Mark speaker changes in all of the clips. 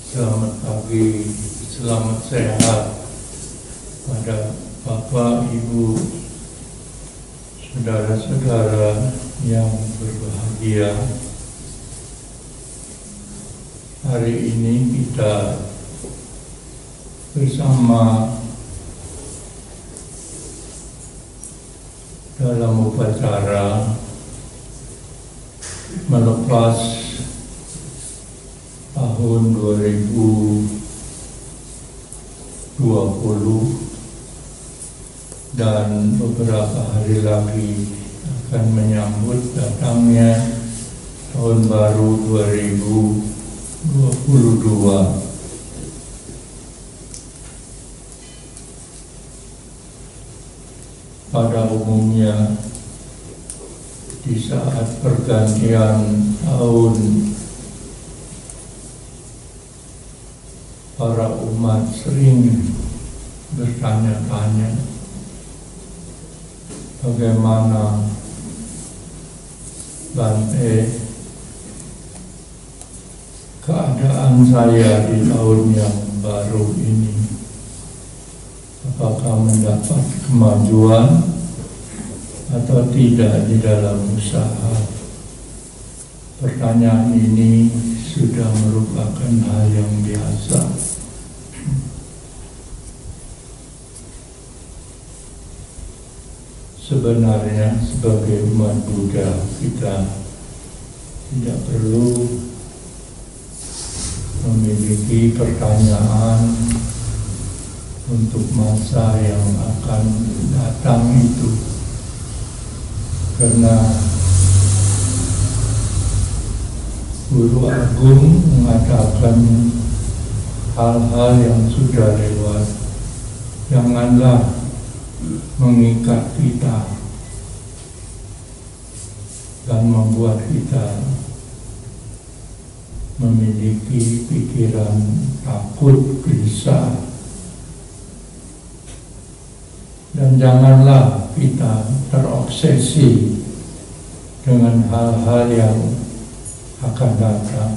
Speaker 1: Selamat pagi, selamat sehat pada Bapak, Ibu, saudara-saudara yang berbahagia. Hari ini kita bersama dalam upacara melepas tahun 2020 dan beberapa hari lagi akan menyambut datangnya tahun baru 2022. Pada umumnya di saat pergantian tahun, para umat sering bertanya-tanya bagaimana Bante keadaan saya di tahun yang baru ini. Apakah mendapat kemajuan atau tidak di dalam usaha? Pertanyaan ini sudah merupakan hal yang biasa. Sebenarnya sebagai umat Buddha kita tidak perlu memiliki pertanyaan untuk masa yang akan datang itu, karena Guru Agung mengatakan hal-hal yang sudah lewat janganlah mengikat kita dan membuat kita memiliki pikiran takut, gelisah. Dan janganlah kita terobsesi dengan hal-hal yang akan datang.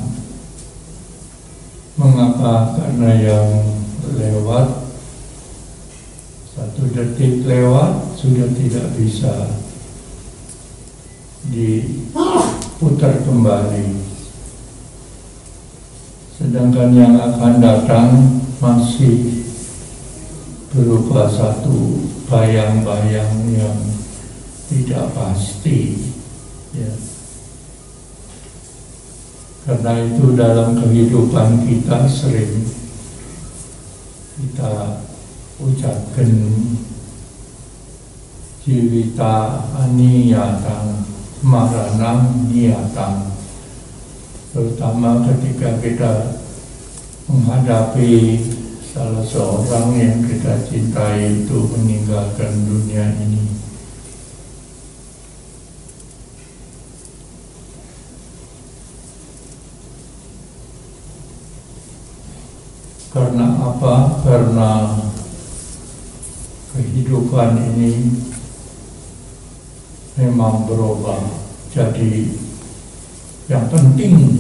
Speaker 1: Mengapa? Karena yang lewat, satu detik lewat sudah tidak bisa diputar kembali. Sedangkan yang akan datang masih berupa satu bayang-bayang yang tidak pasti, ya. Karena itu dalam kehidupan kita sering kita ucapkan jiwita aniyatang maranam niyatang, terutama ketika kita menghadapi salah seorang yang kita cintai itu meninggalkan dunia ini. Karena apa? Karena kehidupan ini memang berubah. Jadi yang penting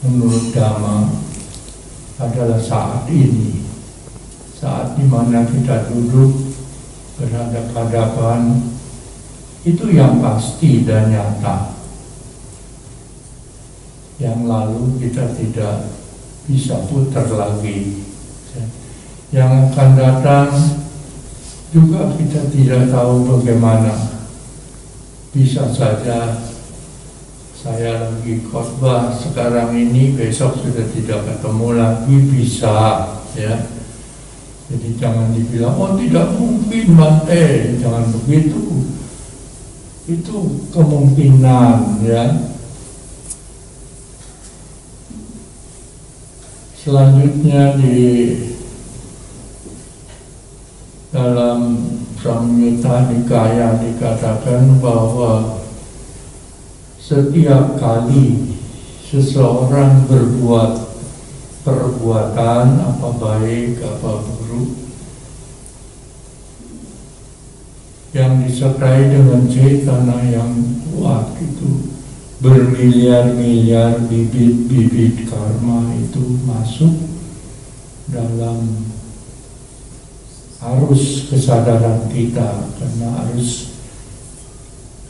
Speaker 1: menurut Dhamma adalah saat ini, saat dimana kita duduk berhadapan-hadapan, itu yang pasti dan nyata. Yang lalu kita tidak bisa putar lagi. Yang akan datang juga kita tidak tahu bagaimana. Bisa saja saya lagi khotbah sekarang ini, besok sudah tidak ketemu lagi, bisa, ya. Jadi jangan dibilang, oh tidak mungkin Bante, jangan begitu. Itu kemungkinan, ya. Selanjutnya di dalam Samyutta Nikaya dikatakan bahwa setiap kali seseorang berbuat perbuatan apa baik apa buruk yang disertai dengan cetana yang kuat, itu bermiliar-miliar bibit-bibit karma itu masuk dalam arus kesadaran kita, karena arus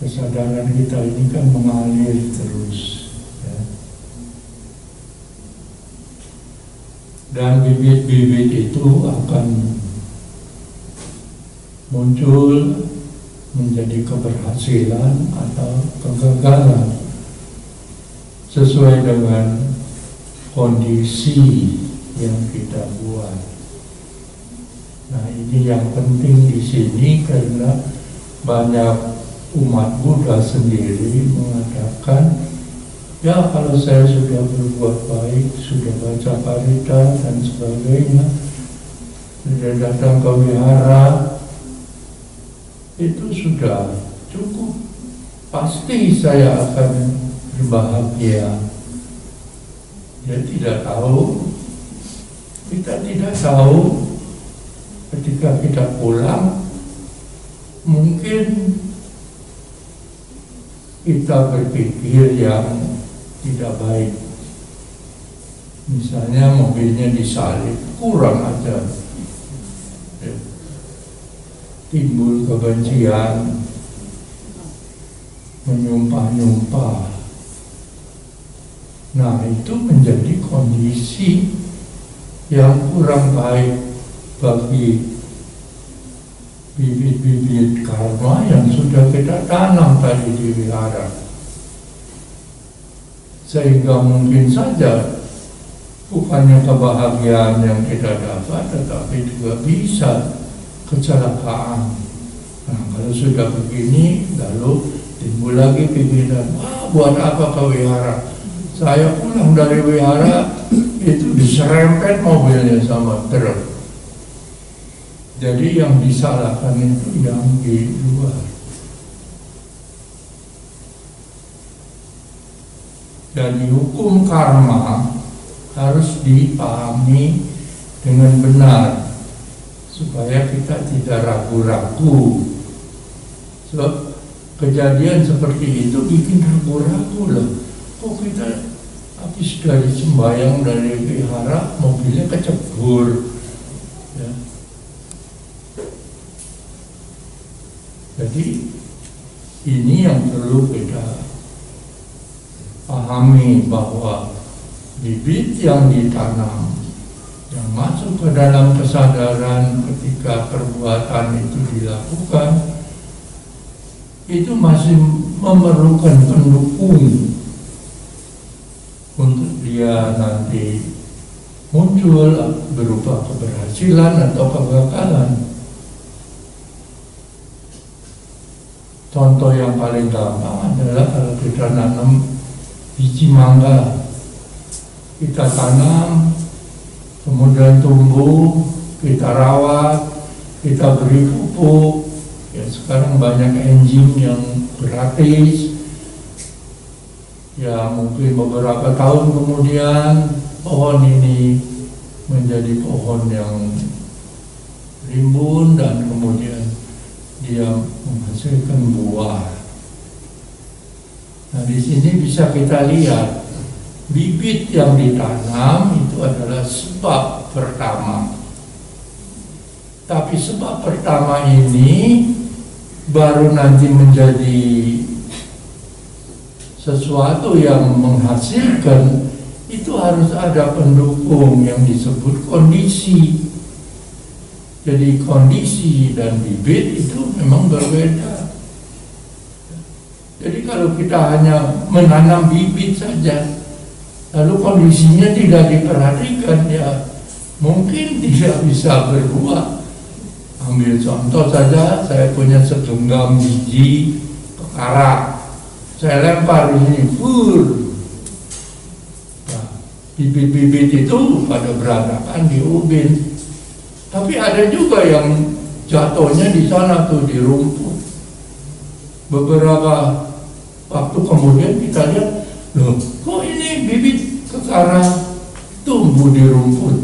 Speaker 1: kesadaran kita ini kan mengalir terus, ya. Dan bibit-bibit itu akan muncul menjadi keberhasilan atau kegagalan sesuai dengan kondisi yang kita buat. Nah, ini yang penting di sini, karena banyak umat Buddha sendiri mengatakan, ya kalau saya sudah berbuat baik, sudah baca parita dan sebagainya, sudah datang ke wihara, itu sudah cukup, pasti saya akan berbahagia. Dia tidak tahu, kita tidak tahu ketika kita pulang, mungkin kita berpikir yang tidak baik. Misalnya mobilnya disalip, kurang aja, ya. Timbul kebencian, menyumpah-nyumpah. Nah, itu menjadi kondisi yang kurang baik bagi bibit-bibit karma yang sudah kita tanam tadi di wihara. Sehingga mungkin saja bukannya kebahagiaan yang kita dapat, tetapi juga bisa kecelakaan. Nah, kalau sudah begini, lalu timbul lagi pikiran, wah, buat apa ke wihara? Saya pulang dari wihara, itu diserempet mobilnya sama truk. Jadi yang disalahkan itu yang di luar. Jadi hukum karma harus dipahami dengan benar, supaya kita tidak ragu-ragu. Sebab kejadian seperti itu bikin ragu-ragu lah. Kok kita habis dari sembahyang dari wihara, mobilnya kecebur, ya. Jadi ini yang perlu kita pahami, bahwa bibit yang ditanam, yang masuk ke dalam kesadaran ketika perbuatan itu dilakukan, itu masih memerlukan pendukung untuk dia nanti muncul berupa keberhasilan atau kegagalan. Contoh yang paling gampang adalah kalau kita nanam biji mangga, kita tanam, kemudian tumbuh, kita rawat, kita beri pupuk. Ya, sekarang banyak enzim yang gratis. Ya, mungkin beberapa tahun kemudian pohon ini menjadi pohon yang rimbun dan kemudian dia menghasilkan buah. Nah, di sini bisa kita lihat bibit yang ditanam itu adalah sebab pertama. Tapi sebab pertama ini baru nanti menjadi sesuatu yang menghasilkan, itu harus ada pendukung yang disebut kondisi. Jadi kondisi dan bibit itu memang berbeda. Jadi kalau kita hanya menanam bibit saja, lalu kondisinya tidak diperhatikan, ya mungkin tidak bisa berbuah. Ambil contoh saja, saya punya segenggam biji pekara, saya lempar di sini, nah, bibit-bibit itu pada berantakan di ubin. Tapi ada juga yang jatuhnya di sana tuh, di rumput. Beberapa waktu kemudian kita lihat, loh, kok ini bibit kekara tumbuh di rumput,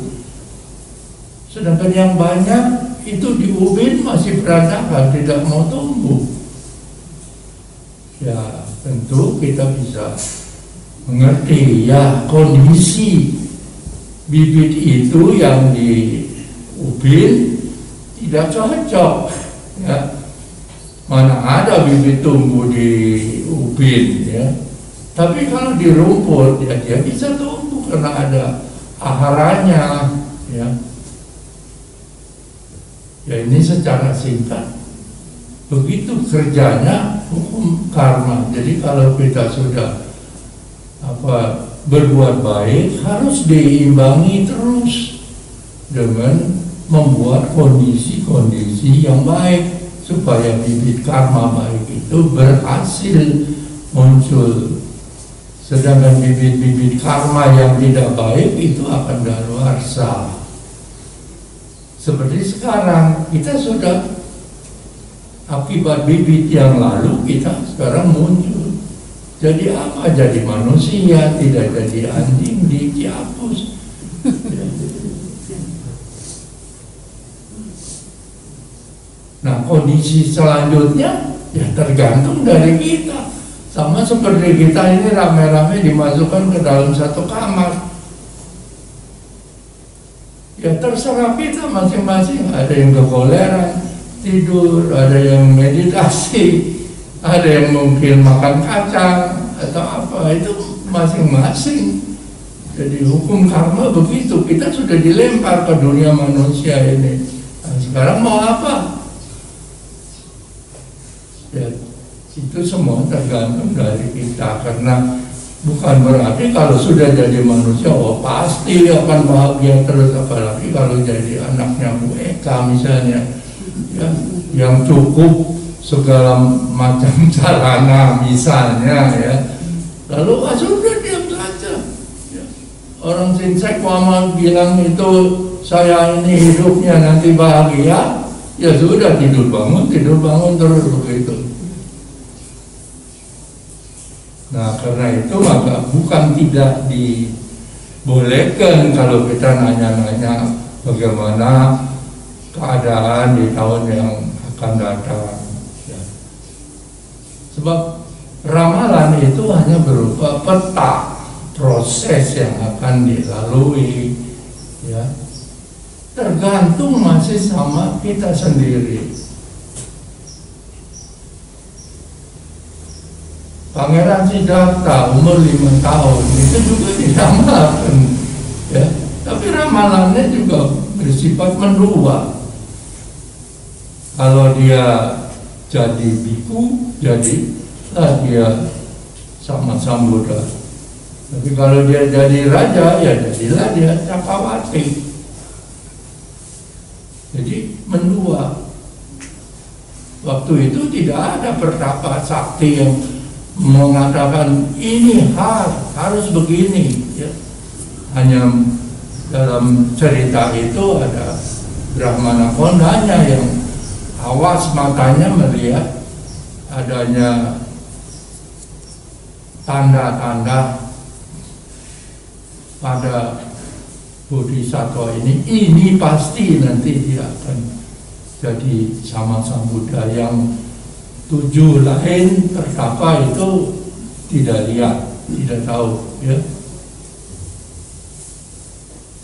Speaker 1: sedangkan yang banyak itu di ubin masih berantakan, tidak mau tumbuh. Ya, tentu kita bisa mengerti ya kondisi bibit itu yang di ubin tidak cocok ya. Mana ada bibit tumbuh di ubin ya, tapi kalau di rumput ya dia bisa tumbuh karena ada aharannya ya. Ya ini secara singkat begitu kerjanya hukum karma. Jadi kalau kita sudah berbuat baik harus diimbangi terus dengan membuat kondisi-kondisi yang baik supaya bibit karma baik itu berhasil muncul. Sedangkan bibit-bibit karma yang tidak baik itu akan daluarsa. Seperti sekarang kita sudah akibat bibit yang lalu kita sekarang muncul. Jadi apa? Jadi manusia, tidak jadi anjing di Ciapus. Nah kondisi selanjutnya ya tergantung dari kita. Sama seperti kita ini rame-rame dimasukkan ke dalam satu kamar. Ya terserah kita masing-masing. Ada yang kekoleran, tidur, ada yang meditasi, ada yang mungkin makan kacang atau apa, itu masing-masing. Jadi hukum karma begitu, kita sudah dilempar ke dunia manusia ini. Nah, sekarang mau apa? Ya, itu semua tergantung dari kita, karena bukan berarti kalau sudah jadi manusia, oh pasti akan bahagia terus, apalagi kalau jadi anaknya Bu Eka misalnya, ya, yang cukup segala macam sarana misalnya ya, lalu sudah diam saja ya. Orang Sinsek Wama bilang itu saya ini hidupnya nanti bahagia, ya sudah tidur bangun terus begitu. Nah karena itu maka bukan tidak dibolehkan kalau kita nanya-nanya bagaimana keadaan di tahun yang akan datang. Sebab ramalan itu hanya berupa peta proses yang akan dilalui ya. Tergantung masih sama kita sendiri. Pangeran Siddhartha umur 5 tahun itu juga diramalkan ya. Tapi ramalannya juga bersifat mendua. Kalau dia jadi biku, jadilah dia sama Sambuddha. Tapi kalau dia jadi raja, ya jadilah dia Cakrawati. Jadi mendua. Waktu itu tidak ada pertapa sakti yang mengatakan ini harus begini. Ya. Hanya dalam cerita itu ada Brahmana Kondanya yang awas matanya melihat adanya tanda-tanda pada Bodhisattva ini pasti nanti dia akan jadi sama Sambuddha. Yang 7 lain pertapa itu tidak lihat, tidak tahu ya.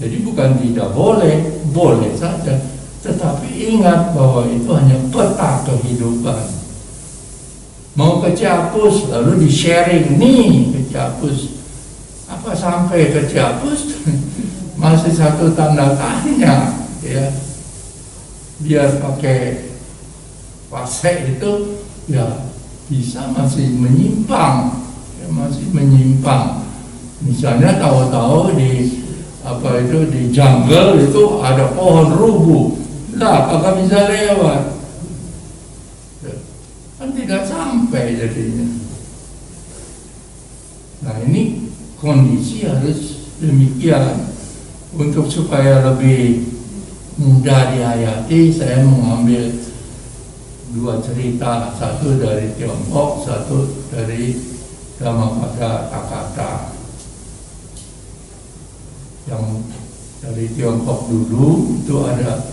Speaker 1: Jadi bukan tidak boleh, boleh saja, tetapi ingat bahwa itu hanya peta kehidupan. Mau ke Ciapus lalu di sharing nih ke Ciapus, apa sampai ke Ciapus masih satu tanda tanya ya. Biar pakai fase itu ya bisa masih menyimpang ya, masih menyimpang. Misalnya tahu-tahu di di jungle itu ada pohon rubuh, lah kagak bisa lewat ya, kan tidak sampai jadinya. Nah ini kondisi harus demikian. Untuk supaya lebih mudah dihayati, saya mengambil 2 cerita, satu dari Tiongkok, satu dari Dhammapada Takata. Yang dari Tiongkok dulu itu ada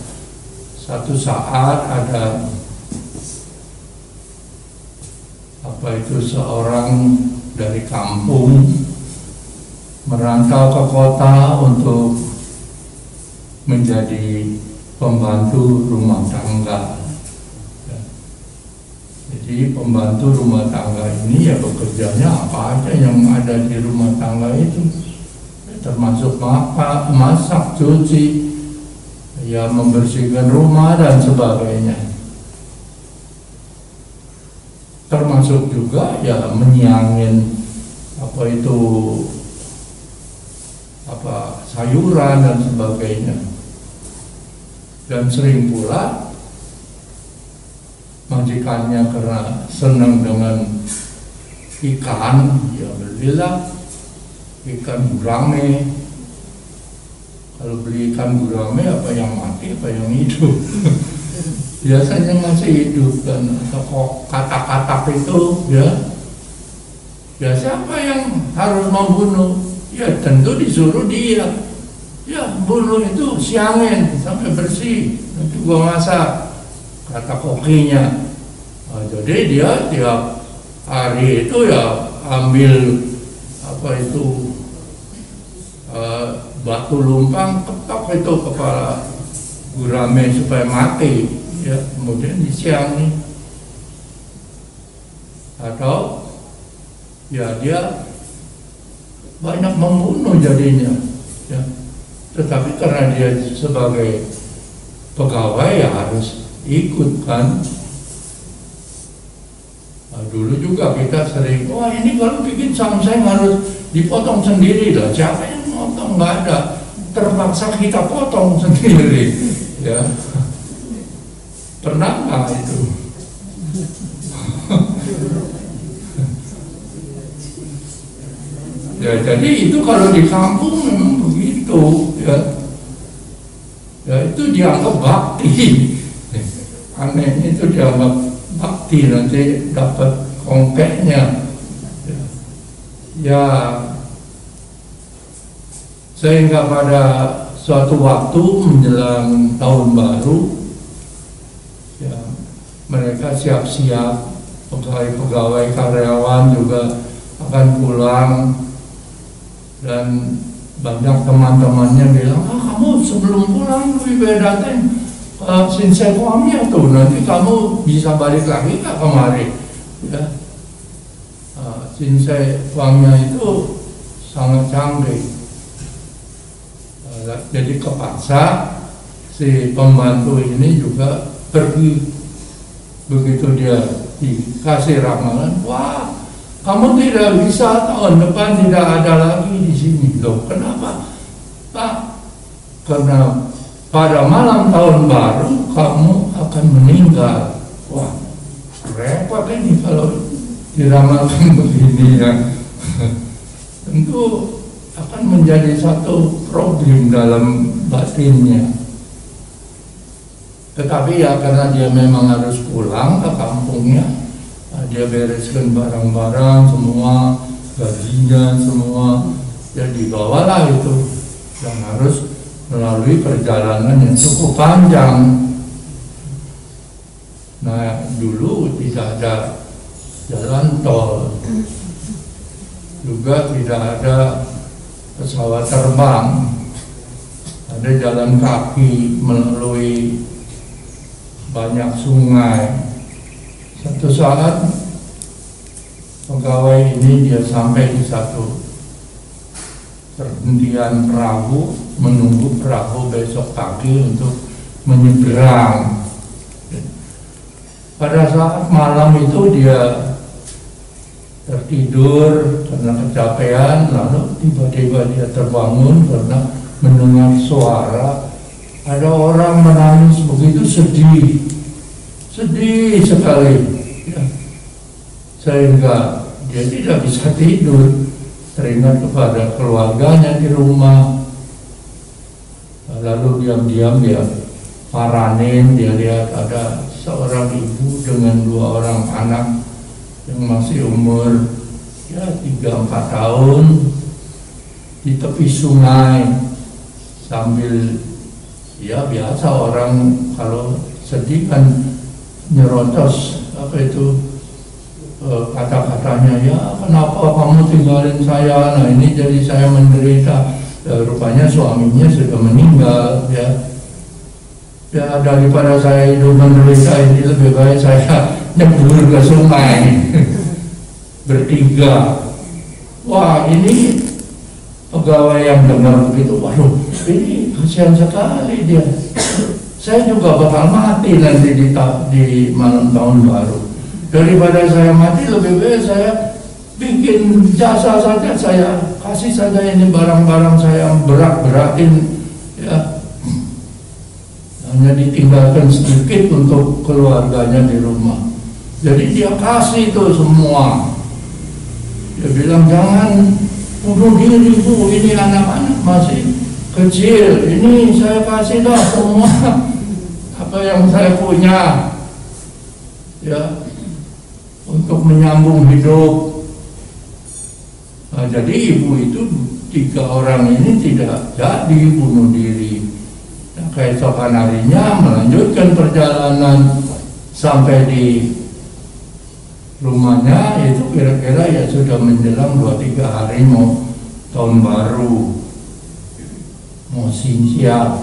Speaker 1: satu saat ada apa itu seorang dari kampung merantau ke kota untuk menjadi pembantu rumah tangga. Jadi pembantu rumah tangga ini ya bekerjanya apa aja yang ada di rumah tangga itu, termasuk masak, cuci, ya membersihkan rumah dan sebagainya. Termasuk juga ya menyiangin apa itu sayuran dan sebagainya. Dan sering pula majikannya karena senang dengan ikan, ya belilah ikan gurame. Kalau beli ikan gurame apa yang mati apa yang hidup? Biasanya masih hidup. Dan kata-kata itu ya siapa yang harus membunuh? Ya tentu disuruh dia. Ya bunuh itu, siangin sampai bersih, nanti gua masak, kata kokinya. Nah, jadi dia tiap hari itu ya ambil apa itu batu lumpang, ketok itu kepala gurame supaya mati, ya kemudian disiangi. Atau ya dia banyak membunuh jadinya, ya. Tetapi karena dia sebagai pegawai ya harus ikut kan. Nah, dulu juga kita sering, wah ini kalau bikin samseng harus dipotong sendiri lah. Siapa yang potong? Nggak ada. Terpaksa kita potong sendiri, ya. Pernah nggak itu? Ya jadi itu kalau di kampung memang begitu, ya. Ya itu dianggap bakti. Aneh itu dianggap bakti, nanti dapat kongkeknya. Ya sehingga pada suatu waktu menjelang tahun baru, ya mereka siap-siap, pegawai karyawan juga akan pulang. Dan banyak teman-temannya bilang, kamu sebelum pulang lebih bedatin sinsai kuamnya tuh, nanti kamu bisa balik lagi ke kemari, ya. Sinsai kuamnya itu sangat canggih. Jadi kepaksa si pembantu ini juga pergi. Begitu dia dikasih ramalan, wah kamu tidak bisa, tahun depan tidak ada lagi di sini. Loh, kenapa? Pak, karena pada malam tahun baru kamu akan meninggal. Wah, repot ini kalau diramalkan begini, ya. Tentu akan menjadi satu problem dalam batinnya. Tetapi ya karena dia memang harus pulang ke kampungnya, dia bereskan barang-barang semua, gajinya semua, ya dibawalah itu, dan harus melalui perjalanan yang cukup panjang. Nah dulu tidak ada jalan tol, juga tidak ada pesawat terbang, ada jalan kaki melalui banyak sungai. Satu saat pegawai ini dia sampai di satu perhentian perahu, menunggu perahu besok pagi untuk menyeberang. Pada saat malam itu dia tertidur karena kecapean, lalu tiba-tiba dia terbangun karena mendengar suara ada orang menangis begitu sedih sekali, ya. Sehingga dia tidak bisa tidur, teringat kepada keluarganya di rumah. Lalu diam-diam dia paranin, dia lihat ada seorang ibu dengan 2 orang anak yang masih umur ya 3-4 tahun di tepi sungai sambil, ya biasa orang kalau sedih kan nyerocos apa itu kata-katanya, ya kenapa kamu tinggalin saya, nah ini jadi saya menderita. Rupanya suaminya sudah meninggal, ya daripada saya hidup menderita ini lebih baik saya nyebur ke sungai bertiga. Wah, ini pegawai yang dengar begitu, waduh ini kasihan sekali dia, saya juga bakal mati nanti di malam tahun baru. Daripada saya mati lebih baik saya bikin jasa saja, saya kasih saja ini barang-barang saya berat-beratin, ya hanya ditinggalkan sedikit untuk keluarganya di rumah. Jadi dia kasih itu semua. Dia bilang jangan bunuh diri Bu, ini anak-anak masih kecil, ini saya kasih dah semua apa yang saya punya, ya untuk menyambung hidup. Nah, jadi ibu itu 3 orang ini tidak jadi bunuh diri. Nah, keesokan harinya melanjutkan perjalanan sampai di rumahnya, itu kira-kira ya sudah menjelang 2-3 hari mau tahun baru, mau siang.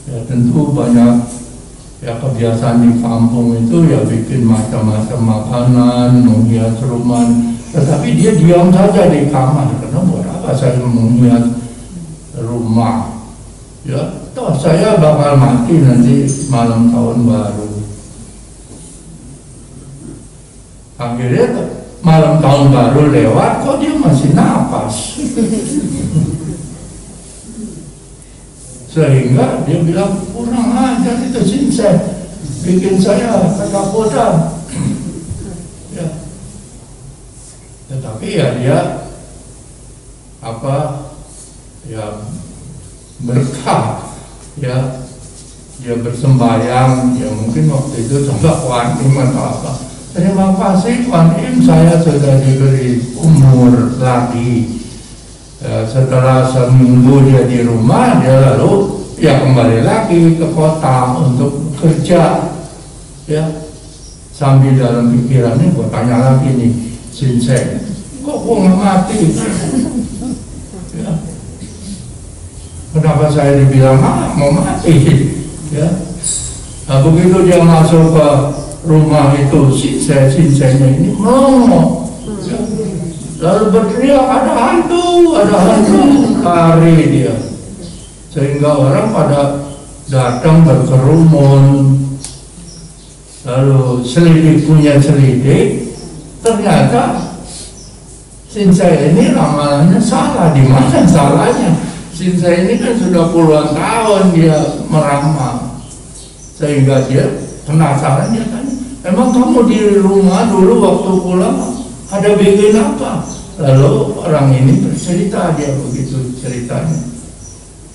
Speaker 1: Ya tentu banyak ya kebiasaan di kampung itu ya bikin macam-macam makanan, menghias rumah. Tetapi dia diam saja di kamar, karena buat apa saya menghias rumah? Ya, toh saya bakal mati nanti malam tahun baru. Akhirnya malam tahun baru lewat, kok dia masih napas. Sehingga dia bilang, kurang ajar itu sinsek, bikin saya ketakutan. Ya. Tetapi ya dia berkah, ya dia bersembahyang, ya mungkin waktu itu coba Kuan Im atau apa. Terima kasih Kuan Im, saya sudah diberi umur lagi. Ya, setelah seminggu dia di rumah, dia lalu ya kembali lagi ke kota untuk kerja. Ya, sambil dalam pikirannya gue tanya lagi nih, sinsek, kok gue nggak mati? Ya, kenapa saya dibilang mau mati? Ya, nah, begitu dia masuk ke rumah itu, sinseknya ini melongo. Ya, lalu berteriak, ada hantu, lari dia. Sehingga orang pada datang berkerumun. Lalu punya selidik, ternyata sinsek ini ramalannya salah. Di mana salahnya? Sinsek ini kan sudah puluhan tahun dia meramal. Sehingga dia penasaran, dia tanya, emang kamu di rumah dulu waktu pulang ada bikin apa? Lalu orang ini bercerita, dia begitu ceritanya.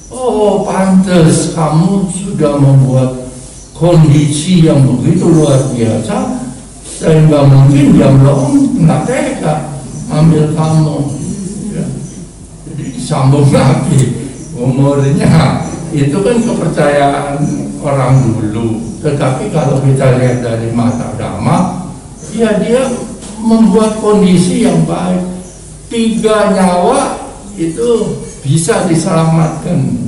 Speaker 1: Oh, pantes kamu sudah membuat kondisi yang begitu luar biasa, sehingga mungkin dia belum nggak tega ambil kamu. Ya. Jadi disambung lagi umurnya. Itu kan kepercayaan orang dulu. Tetapi kalau kita lihat dari mata agama, ya dia membuat kondisi yang baik. 3 nyawa itu bisa diselamatkan.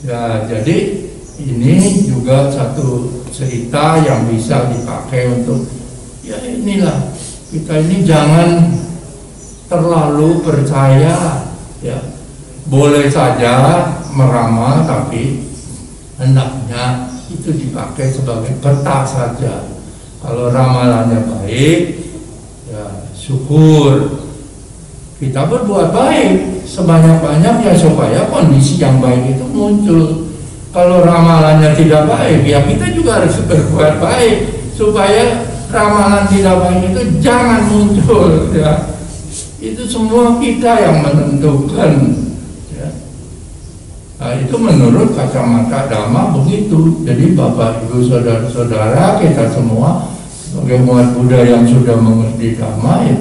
Speaker 1: Ya, jadi ini juga satu cerita yang bisa dipakai untuk, ya inilah, kita ini jangan terlalu percaya. Ya, boleh saja meramal, tapi hendaknya itu dipakai sebagai peta saja. Kalau ramalannya baik, ya syukur. Kita berbuat baik sebanyak-banyaknya supaya kondisi yang baik itu muncul. Kalau ramalannya tidak baik, ya kita juga harus berbuat baik supaya ramalan tidak baik itu jangan muncul. Ya, itu semua kita yang menentukan. Ya. Nah, itu menurut kacamata agama begitu. Jadi Bapak Ibu Saudara-saudara kita semua sebagai umat Buddha yang sudah mengerti Dhamma, ya,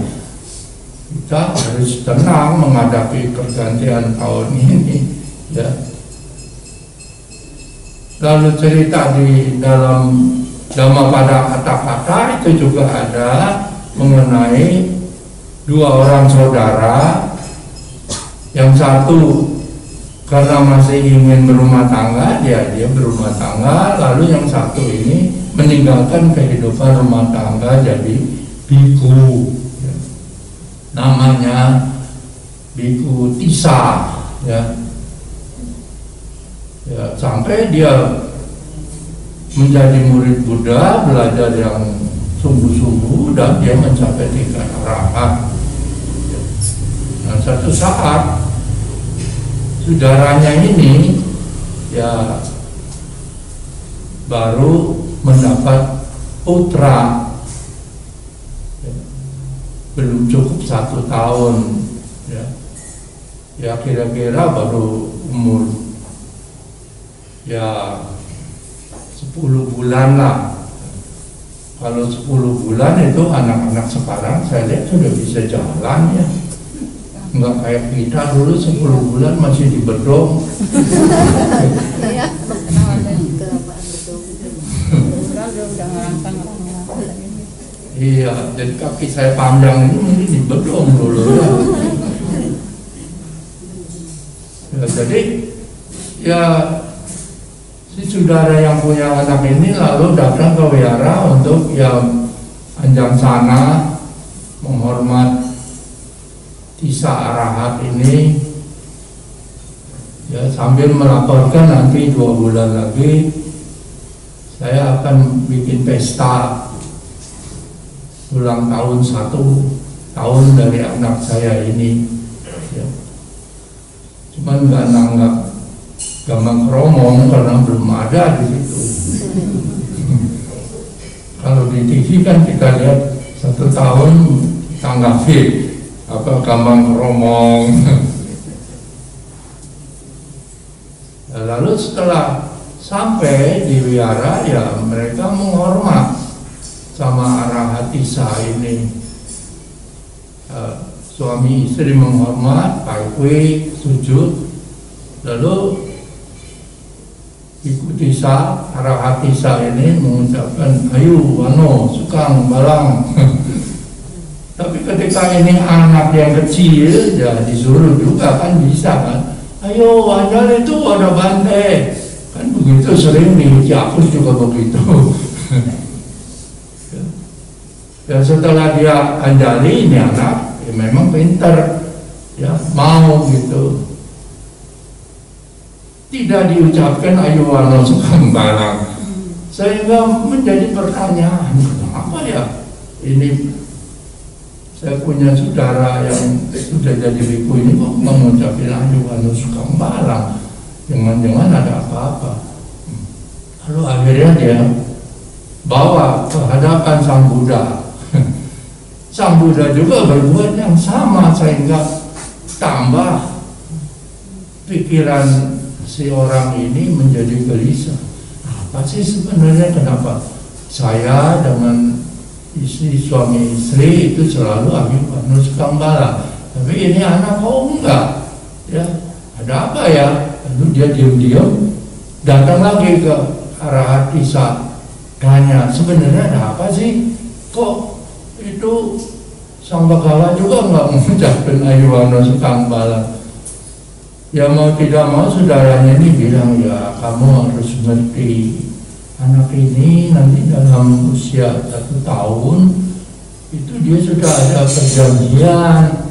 Speaker 1: kita harus tenang menghadapi pergantian tahun ini. Ya. Lalu cerita di dalam Dhammapada kata-kata itu juga ada mengenai dua orang saudara, yang satu karena masih ingin berumah tangga, dia berumah tangga, lalu yang satu ini meninggalkan kehidupan rumah tangga jadi biku, namanya Biku Tissa, ya, sampai dia menjadi murid Buddha, belajar yang sungguh-sungguh, dan dia mencapai tingkat arahat. Nah, satu saat saudaranya ini ya baru mendapat putra, belum cukup 1 tahun, ya kira-kira baru umur ya 10 bulan lah. Kalau 10 bulan itu anak-anak sekarang saya lihat sudah bisa jalan ya. Enggak kayak kita dulu 10 bulan masih di bedong. Iya, jadi kaki saya panjang ini di bedong dulu ya. Jadi ya si saudara yang punya anak ini lalu datang ke wihara untuk yang anjang sana menghormat Tissa arahat ini, ya, sambil melaporkan nanti 2 bulan lagi saya akan bikin pesta ulang tahun 1 tahun dari anak saya ini, ya. Cuman nggak nanggap Gambang Kromong karena belum ada di situ. Kalau di TV kan kita lihat 1 tahun tanggapi apa Gambang Kromong. Lalu setelah sampai di wihara ya mereka menghormat sama arahat Tissa ini. Suami istri menghormat, paikwi, sujud, lalu Biku Tissa, arahat Tissa ini mengucapkan ayu, wano, sukang, balang. Tapi ketika ini anak yang kecil, ya disuruh juga kan bisa kan. Ayo, wajar itu ada bante. Kan begitu sering nih, Ciapus juga begitu. Dan setelah dia anjali ini anak, ya memang pintar, ya mau gitu. Tidak diucapkan ayu wano sukang balang, sehingga menjadi pertanyaan, kenapa ya ini saya punya saudara yang sudah jadi biku ini kok mengucapkan ayu wano sukang balang, jangan-jangan ada apa-apa. Lalu akhirnya dia bawa ke hadapan Sang Buddha. Sang Buddha juga berbuat yang sama, sehingga tambah pikiran si orang ini menjadi gelisah. Apa sih sebenarnya, kenapa saya dengan suami istri itu selalu ayu wano sukang balang, tapi ini anak kok enggak, ya ada apa ya? Lalu dia diam-diam datang lagi ke arahat Tissa, tanya sebenarnya ada apa sih, kok itu Sang Bhagawa juga enggak mengucapkan ayu wano sukang balang. Ya mau tidak mau saudaranya ini bilang, ya kamu harus mengerti, anak ini nanti dalam usia 1 tahun itu dia sudah ada perjanjian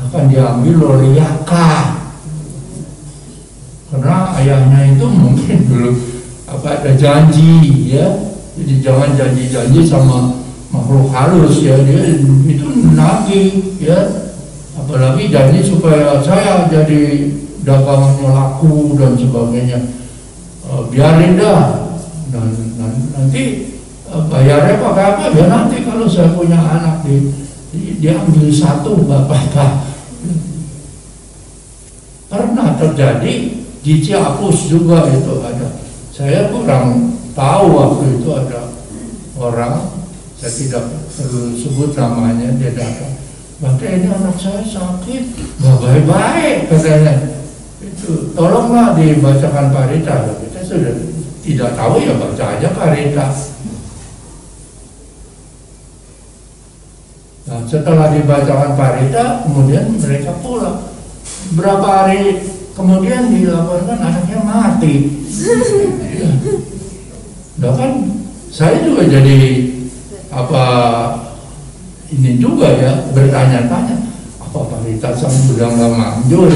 Speaker 1: akan diambil oleh Yaka, karena ayahnya itu mungkin dulu ada janji, ya, jadi jangan janji-janji sama makhluk halus, ya, dia itu nagih, ya, apalagi janji supaya saya jadi dagangannya laku dan sebagainya, biarin dah, dan nanti bayarnya pakai apa ya, nanti kalau saya punya anak dia ambil 1 bapak. Pernah terjadi di Ciapus juga itu ada, saya kurang tahu waktu itu ada orang, saya tidak perlu sebut namanya, dia datang, "Bante, ini anak saya sakit, nggak baik-baik," katanya. Itu tolonglah dibacakan parita. Kita sudah tidak tahu, ya baca aja parita. setelah dibacakan parita, kemudian mereka pulang. Berapa hari kemudian dilaporkan anaknya mati. Nah kan saya juga jadi ini juga ya, bertanya-tanya, apa parita sang udah nggak manjur?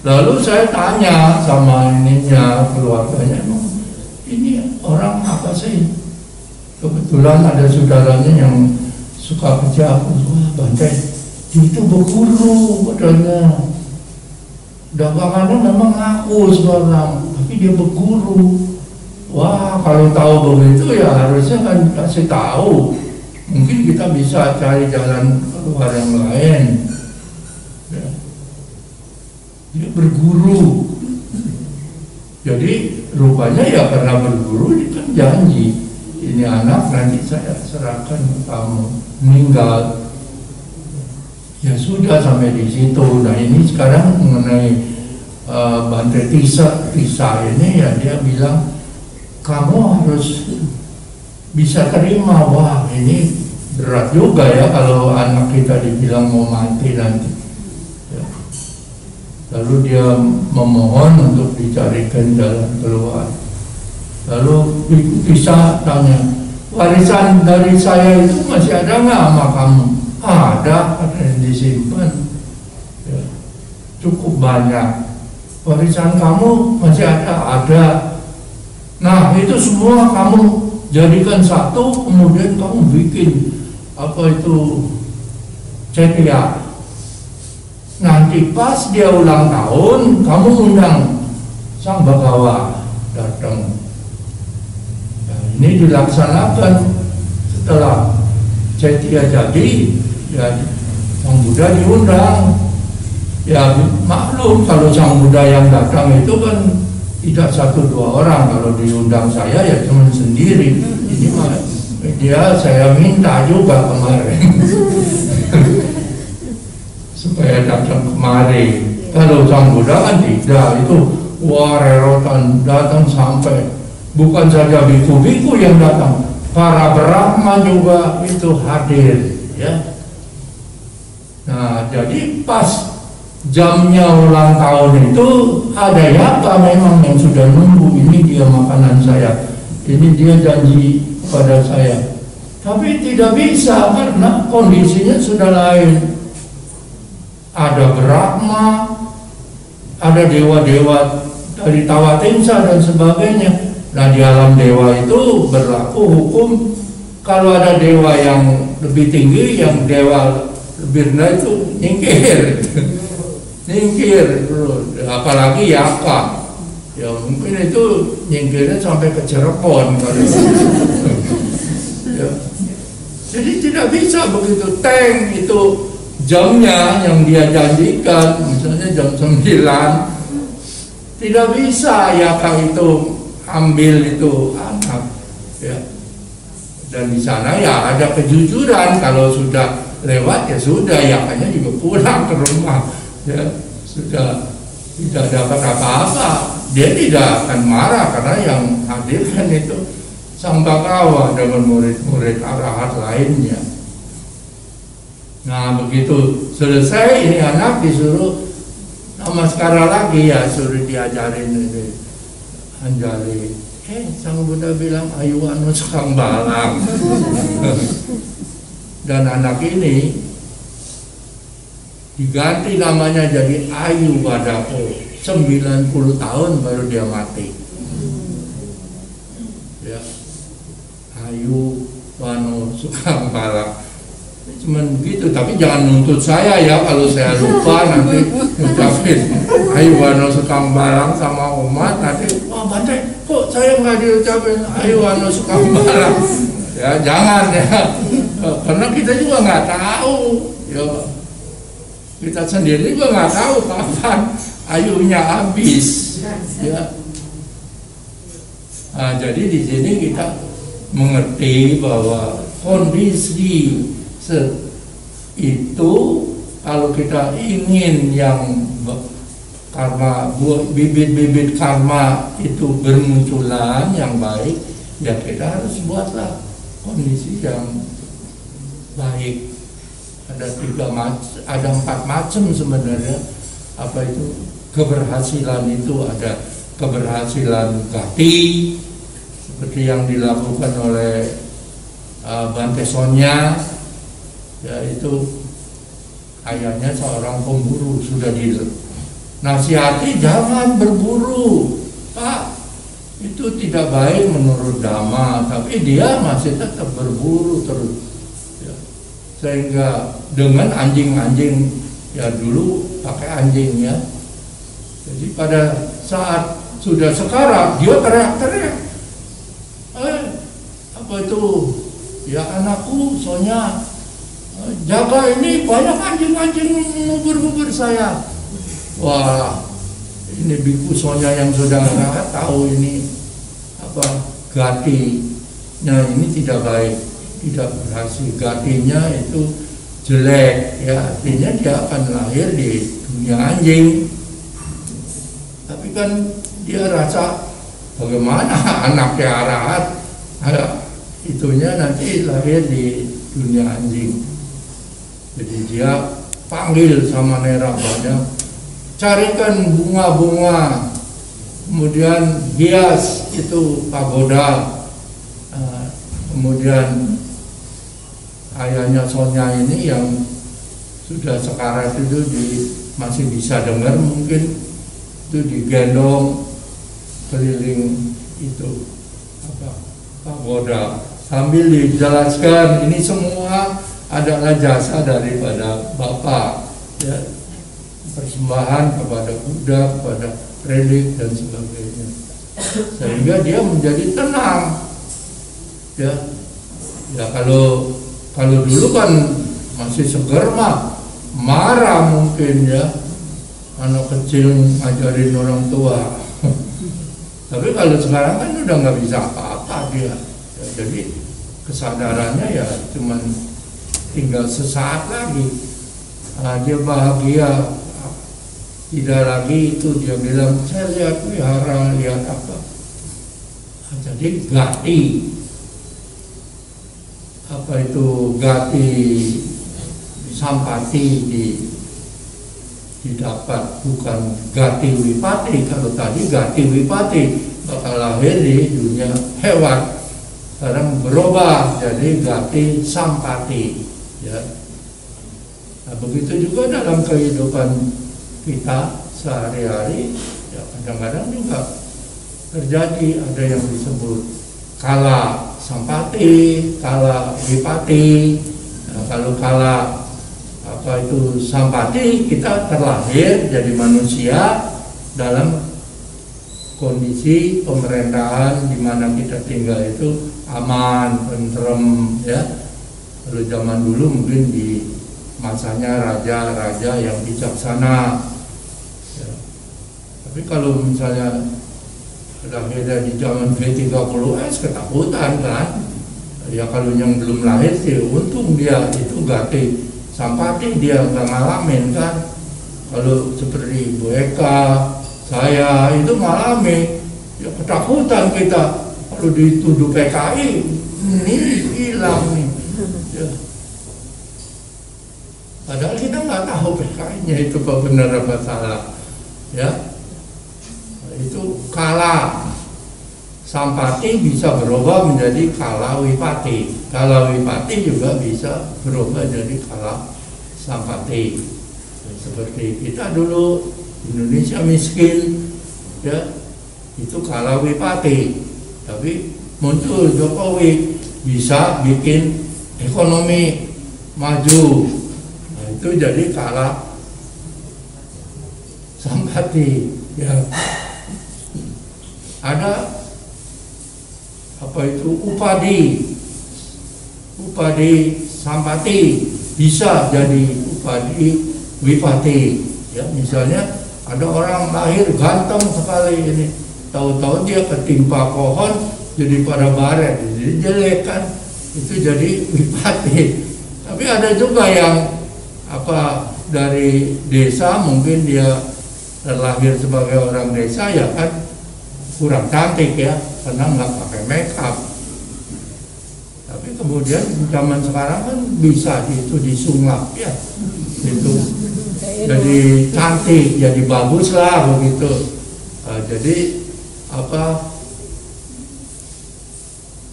Speaker 1: Lalu saya tanya sama keluarganya, ini orang apa sih? Kebetulan ada saudaranya yang suka kerja, wah Bante, dia itu berguru katanya. Dagangannya memang ngaku sekarang, tapi dia berguru. Wah, kalau tahu begitu ya harusnya kan kasih tahu. Mungkin kita bisa cari jalan keluar yang lain. Ya. Dia berguru. Jadi rupanya ya karena berguru dia kan janji, ini anak nanti saya serahkan ke kamu, meninggal. Ya sudah sampai di situ. Nah ini sekarang mengenai Bante Tisa ini ya, dia bilang kamu harus bisa terima. Wah ini berat juga ya kalau anak kita dibilang mau mati nanti ya. Lalu dia memohon untuk dicarikan jalan keluar. Lalu bisa tanya, warisan dari saya itu masih ada nggak sama kamu? Ada, ada yang disimpan ya, cukup banyak. Warisan kamu masih ada. Nah itu semua kamu jadikan satu, kemudian kamu bikin cetia. Nanti pas dia ulang tahun, kamu undang Sang Bagawa datang. Nah, ini dilaksanakan setelah cetia jadi, ya Sang Buddha diundang. Ya maklum kalau Sang Buddha yang datang itu kan tidak 1-2 orang. Kalau diundang saya ya cuma sendiri. Ini mah saya minta juga kemarin supaya datang kemari. Kalau Sang Buddha kan tidak, itu wah rerotan datang sampai, bukan saja biku-biku yang datang, para Brahma juga itu hadir ya. Nah jadi pas jamnya ulang tahun itu ada yaka memang yang sudah nunggu, ini dia makanan saya, ini dia janji pada saya. Tapi tidak bisa karena kondisinya sudah lain. Ada Brahma, ada dewa-dewa dari Tawatimsa dan sebagainya. Nah di alam dewa itu berlaku hukum, kalau ada dewa yang lebih tinggi, yang dewa lebih rendah itu nyingkir. Nyingkir, apalagi yaka. Ya mungkin itu nyingkirnya sampai ke Cirebon kali. Ya. Jadi tidak bisa begitu. Tank itu jamnya yang dia janjikan, misalnya jam 9, tidak bisa yaka itu ambil itu anak. Ya. Dan di sana ya ada kejujuran, kalau sudah lewat ya sudah, yakanya juga pulang ke rumah. Ya, sudah tidak dapat apa-apa, dia tidak akan marah karena yang hadir kan itu Sang Bagawa dengan murid-murid arahat lainnya. Nah begitu selesai, ini anak disuruh namaskara lagi ya, suruh diajarin ini Anjali. Sang Buddha bilang ayu anu sekang balang. Dan anak ini diganti namanya jadi Ayu Wadako. 90 tahun baru dia mati. Ya. Ayu Wano Sukang Balang. Cuman begitu, tapi jangan nuntut saya ya kalau saya lupa nanti ngucapin Ayu Wano Sukang Balang sama umat, nanti wah Bante kok saya nggak diucapin Ayu Wano Sukang Balang. Ya jangan ya, karena kita juga nggak tahu ya. Kita sendiri juga nggak tahu kapan ayunya habis, ya. Nah, jadi di sini kita mengerti bahwa kondisi itu kalau kita ingin yang karma, bibit-bibit karma itu bermunculan yang baik, ya kita harus buatlah kondisi yang baik. Ada 4 macam sebenarnya. Apa itu keberhasilan itu? Ada keberhasilan gati seperti yang dilakukan oleh Bante Sonya, yaitu ayahnya seorang pemburu, sudah dinasihati jangan berburu, Pak, itu tidak baik menurut Dhamma, tapi dia masih tetap berburu terus, ya. Sehingga dengan anjing-anjing, ya dulu pakai anjing ya, jadi pada saat sudah sekarat dia teriak-teriak, apa itu, ya anakku Sonya, jaga ini banyak anjing-anjing ngubur-ngubur saya. Wah, ini biku Sonya yang sudah nggak tahu ini apa gatinya ini tidak baik, tidak berhasil, gatinya itu jelek, ya artinya dia akan lahir di dunia anjing. Tapi kan dia rasa bagaimana anaknya arahat, itunya nanti lahir di dunia anjing. Jadi dia panggil sama Nerabanya, carikan bunga-bunga, kemudian hias itu pagoda. Kemudian ayahnya Sonya ini yang sudah sekarat itu masih bisa dengar, mungkin itu digendong keliling itu pagoda sambil dijelaskan ini semua adalah jasa daripada Bapak, ya, persembahan kepada Buddha, kepada relik dan sebagainya, sehingga dia menjadi tenang, ya. Ya kalau dulu kan masih seger mah marah mungkin, ya, anak kecil ngajarin orang tua. Tapi kalau sekarang kan udah nggak bisa apa-apa dia, ya, jadi kesadarannya ya cuman tinggal sesaat lagi, dia bahagia, tidak lagi itu dia bilang saya lihat wihara, lihat apa. Jadi gati, apa itu gati sampati didapat, bukan gati wipati. Kalau tadi gati wipati bakal lahir di dunia hewan, sekarang berubah jadi gati sampati, ya. Nah, begitu juga dalam kehidupan kita sehari-hari, ya kadang-kadang juga terjadi ada yang disebut kala sampati, kala wipati. Nah, kalau kala apa itu sampati, kita terlahir jadi manusia dalam kondisi pemerintahan di mana kita tinggal itu aman, tentrem, ya. Kalau zaman dulu mungkin di masanya raja-raja yang bijaksana, ya. Tapi kalau misalnya lahir di zaman V30S ketakutan kan, ya kalau yang belum lahir sih untung dia itu gati sampati, dia nggak ngalamin kan. Kalau seperti Bu Eka, saya itu ngalami, ya ketakutan kita kalau dituduh PKI, ini hilang nih, ya. Padahal kita nggak tahu PKI-nya itu apa benar apa salah, ya. Itu kala sampati bisa berubah menjadi kala wipati, kala wipati juga bisa berubah jadi kala sampati. Seperti kita dulu Indonesia miskin, ya, itu kala wipati. Tapi muncul Jokowi bisa bikin ekonomi maju, nah, itu jadi kala sampati, ya. Ada apa itu upadi sampati bisa jadi upadi wipati, ya. Misalnya ada orang lahir ganteng sekali ini, tahu-tahu dia ketimpa pohon jadi pada baret, jadi jelek kan, itu jadi wipati. Tapi ada juga yang apa dari desa, mungkin dia terlahir sebagai orang desa, ya kan kurang cantik, ya, karena nggak pakai make up. Tapi kemudian zaman sekarang kan bisa itu disulap ya, itu jadi cantik, jadi bagus lah begitu. Jadi apa?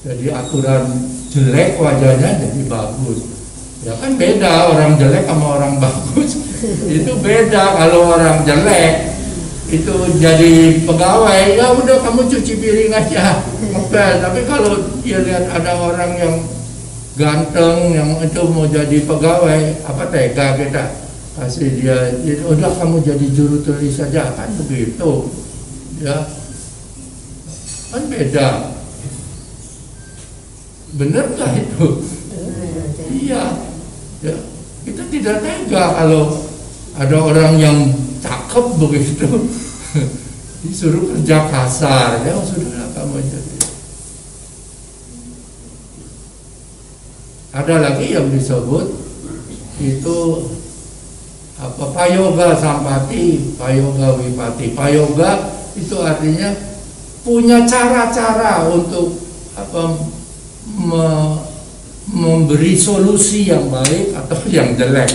Speaker 1: Jadi aturan jelek wajahnya jadi bagus. Ya kan beda orang jelek sama orang bagus. Itu beda. Kalau orang jelek itu jadi pegawai, ya udah kamu cuci piring aja, ngepel. Tapi kalau dia lihat ada orang yang ganteng yang itu mau jadi pegawai, apa tega kita kasih dia, udah kamu jadi juru tulis saja, kan begitu, ya kan beda. Bener nggak itu? Iya, ya kita tidak tega kalau ada orang yang cakep begitu disuruh kerja kasar, ya sudahlah kamu jadi. Ada lagi yang disebut itu apa, payoga sampati, payoga wipati. Payoga itu artinya punya cara-cara untuk apa, memberi solusi yang baik atau yang jelek,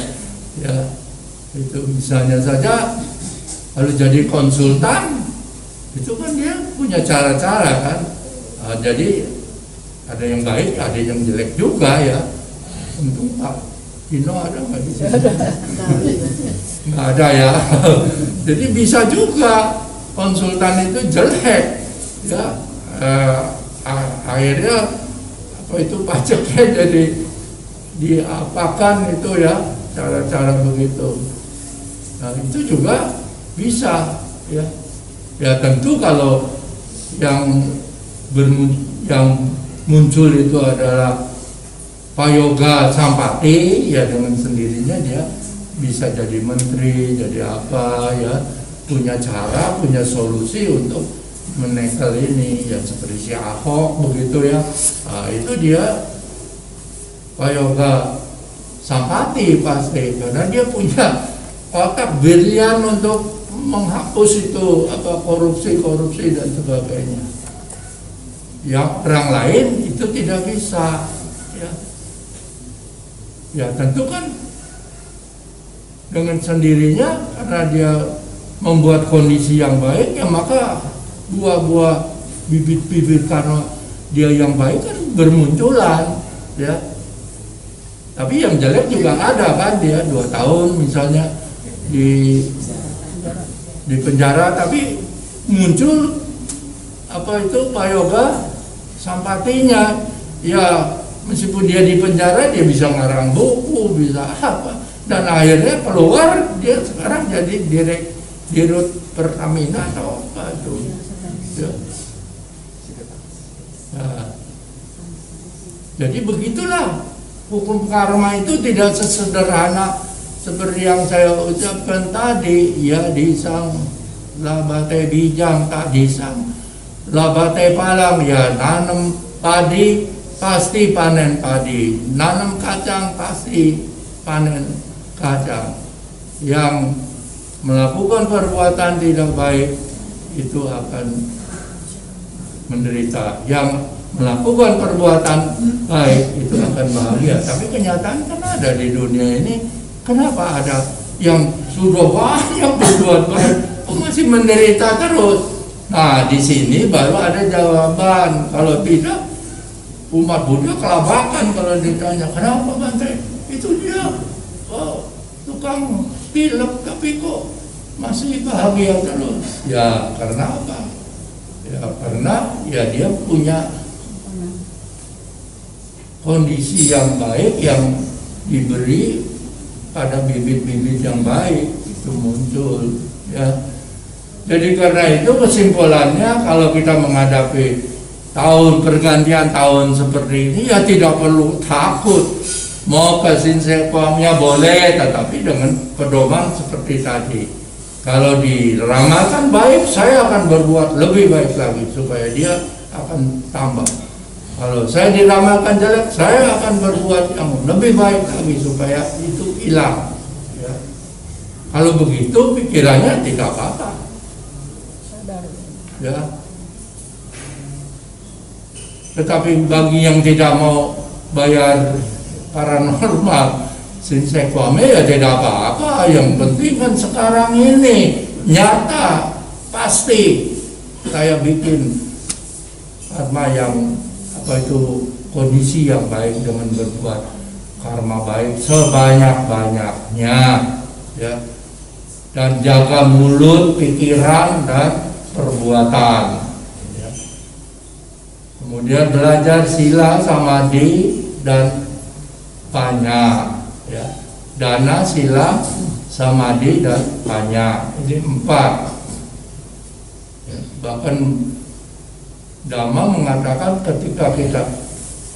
Speaker 1: ya. Itu misalnya saja kalau jadi konsultan itu kan dia punya cara-cara kan. Jadi ada yang baik, ada yang jelek juga ya. Untung Pak Dino ada nggak di sini? Nggak ada ya. Jadi bisa juga konsultan itu jelek ya. Akhirnya apa itu pajaknya jadi diapakan itu ya, cara-cara begitu. Nah itu juga bisa ya. Ya tentu kalau yang muncul itu adalah payoga sampati, ya dengan sendirinya dia bisa jadi menteri, jadi apa ya, punya cara, punya solusi untuk menekel ini, ya seperti si Ahok begitu ya. Nah, itu dia payoga sampati pasti, karena dia punya otak brilian untuk menghapus itu apa, korupsi dan sebagainya. Yang orang lain itu tidak bisa, ya. Ya tentu kan dengan sendirinya karena dia membuat kondisi yang baik, ya maka buah-buah bibit-bibit karena dia yang baik kan bermunculan, ya. Tapi yang jelek juga ada kan, dia 2 tahun misalnya di penjara, tapi muncul apa itu payoga sampatinya, ya meskipun dia di penjara dia bisa ngarang buku, bisa apa, dan akhirnya keluar dia sekarang jadi dirut Pertamina atau apa itu ya. Nah, jadi begitulah hukum karma itu tidak sesederhana seperti yang saya ucapkan tadi, ya. Disang labate bijang tak disang labate palang, ya nanam padi pasti panen padi, nanam kacang pasti panen kacang. Yang melakukan perbuatan tidak baik itu akan menderita, yang melakukan perbuatan baik itu akan bahagia. Tapi kenyataan kan ada di dunia ini, kenapa ada yang sudah banyak berbuat baik kok masih menderita terus? Nah di sini baru ada jawaban. Kalau tidak, umat Buddha kelabakan kalau ditanya kenapa Bante, itu dia tukang pilek tapi kok masih bahagia terus. Ya karena apa? Ya karena ya dia punya kondisi yang baik yang diberi pada bibit-bibit yang baik itu muncul, ya. Jadi karena itu kesimpulannya, kalau kita menghadapi tahun pergantian tahun seperti ini, ya tidak perlu takut. Mau ke sinsekomnya boleh, tetapi dengan pedoman seperti tadi. Kalau diramalkan baik, saya akan berbuat lebih baik lagi supaya dia akan tambah. Kalau saya diramalkan jelek, saya akan berbuat yang lebih baik lagi supaya itu hilang. Ya. Kalau begitu pikirannya tidak apa-apa. Ya. Tetapi bagi yang tidak mau bayar paranormal sinsekwame ya tidak apa-apa. Yang penting kan sekarang ini nyata, pasti saya bikin karma yang kondisi yang baik dengan berbuat karma baik sebanyak-banyaknya, ya. Dan jaga mulut, pikiran, dan perbuatan, ya. Kemudian belajar sila, samadhi, dan panya, ya. Dana, sila, samadhi, dan panya. Ini 4, ya. Bahkan Dhamma mengatakan ketika kita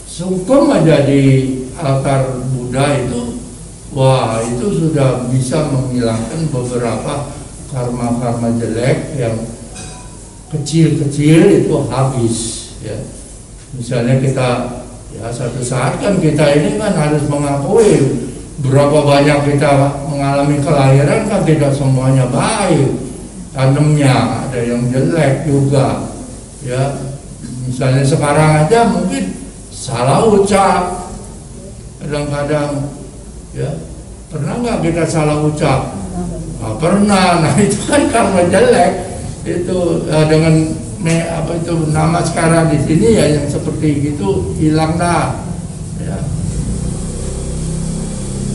Speaker 1: sungkem aja di altar Buddha itu, wah, itu sudah bisa menghilangkan beberapa karma-karma jelek yang kecil-kecil itu habis, ya. Misalnya kita, ya satu saat kan kita ini kan harus mengakui berapa banyak kita mengalami kelahiran kan tidak semuanya baik, tanemnya ada yang jelek juga, ya. Misalnya sekarang aja mungkin salah ucap, kadang-kadang, ya. Pernah nggak kita salah ucap? Nah, pernah. Nah itu kan karma jelek itu, dengan nama sekarang di sini ya yang seperti gitu hilang dah, ya.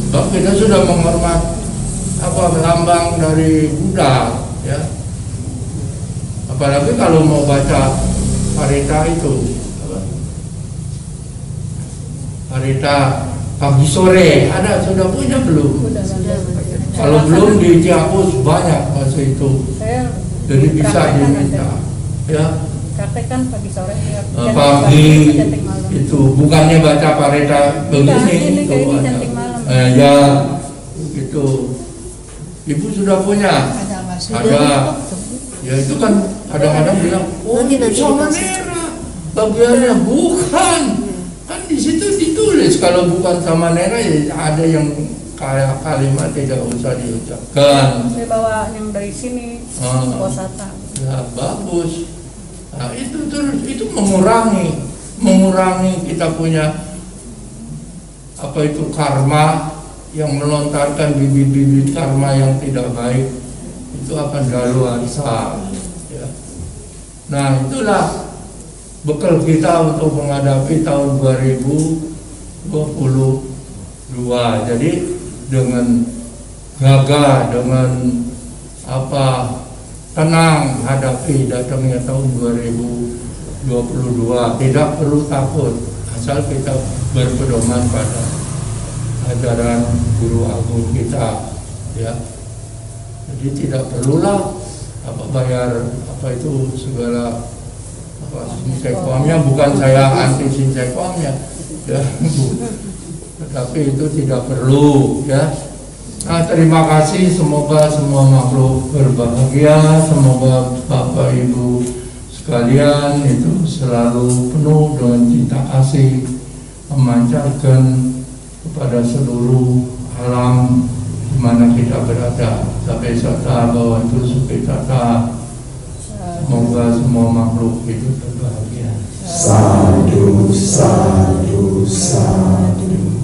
Speaker 1: Sebab kita sudah menghormat lambang dari Buddha, ya. Apalagi kalau mau baca parita itu, parita pagi sore ada, sudah punya belum?
Speaker 2: Sudah.
Speaker 1: Kalau belum dihapus banyak bahasa itu. Jadi bisa diminta, ya.
Speaker 2: Praktekan pagi sore.
Speaker 1: Pagi itu bukannya baca parita begini itu ada. Ya itu ibu sudah punya. Ada. Ya itu kan kadang-kadang bilang, oh ini sama merah bagiannya, bukan. Kan di situ ditulis kalau bukan sama merah ya ada yang kalimat tidak usah diucapkan.
Speaker 2: Saya bawa yang dari sini, Posata.
Speaker 1: Ya bagus. Nah itu terus itu mengurangi kita punya karma yang melontarkan bibit-bibit karma yang tidak baik. Itu akan daluarsa, ya. Nah itulah bekal kita untuk menghadapi tahun 2022. Jadi dengan gagah, dengan tenang hadapi datangnya tahun 2022. Tidak perlu takut, asal kita berpedoman pada ajaran Guru Agung kita, ya. Jadi tidak perlulah bayar segala sinsekwamnya. Bukan saya anti sinsekwamnya, ya. Tetapi itu tidak perlu, ya. Nah terima kasih, semoga semua makhluk berbahagia, semoga Bapak Ibu sekalian itu selalu penuh dengan cinta kasih, memancarkan kepada seluruh alam di mana kita berada. Sampai sata bahwa itu suki tata. Semoga semua makhluk hidup berbahagia.
Speaker 3: Sadu, sadu, sadu.